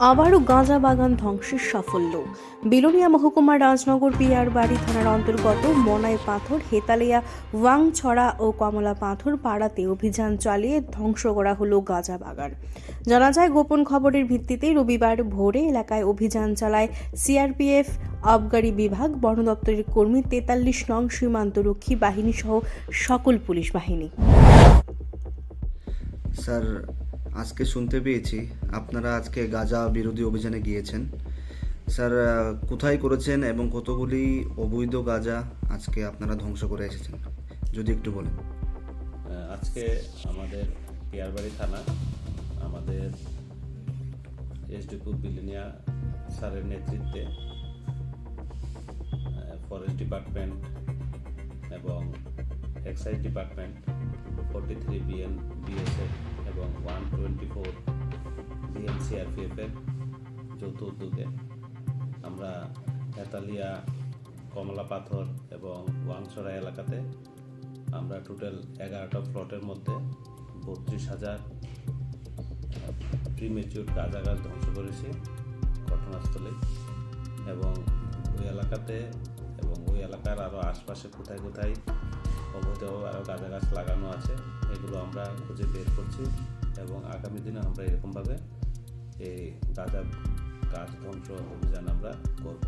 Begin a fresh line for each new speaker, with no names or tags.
আবারও গাঁজা বাগান ধ্বংসের সাফল্য। বিলোনিয়া মহকুমার রাজনগর পিয়ার বাড়ি থানার অন্তর্গত মনাই পাথর, হেতালিয়া, ওয়াংছড়া ও কমলা পাথর পাড়াতে অভিযান চালিয়ে ধ্বংস করা হলো গাঁজা বাগান। জানা যায়, গোপন খবরের ভিত্তিতে রবিবার ভোরে এলাকায় অভিযান চালায় সিআরপিএফ, আবগারি বিভাগ, বন দপ্তরের কর্মী, 43 নং সীমান্তরক্ষী বাহিনী সহ সকল পুলিশ বাহিনী।
স্যার, আজকে শুনতে পেয়েছি আপনারা আজকে গাঁজা বিরোধী অভিযানে গিয়েছেন। স্যার, কোথায় করেছেন এবং কতগুলি অবৈধ গাঁজা আজকে আপনারা ধ্বংস করে এসেছেন, যদি একটু বলেন।
আজকে আমাদের পিয়ারবাড়ি থানা, আমাদের এসডিপি বিলোনিয়া স্যারের নেতৃত্বে ফরেস্ট ডিপার্টমেন্ট এবং এক্সাইজ ডিপার্টমেন্ট, 43 বিএসএফ এবং 124 সিআরপিএফের যৌথ উদ্যোগে আমরা হেতালিয়া, কমলা পাথর এবং ওয়াংছড়া এলাকাতে আমরা টোটাল 11টা প্লটের মধ্যে 32,000 প্রিমেচিউর গাঁজা গাছ ধ্বংস করেছি ঘটনাস্থলে। এবং ওই এলাকাতে এবং ওই এলাকার আরও আশপাশে কোথায় কোথায় অবৈধভাবে আরও গাঁজা গাছ লাগানো আছে, এগুলো আমরা খুঁজে বের করছি এবং আগামী দিনে আমরা এরকমভাবে এই গাঁজা গাছ ধ্বংস অভিযান আমরা করব।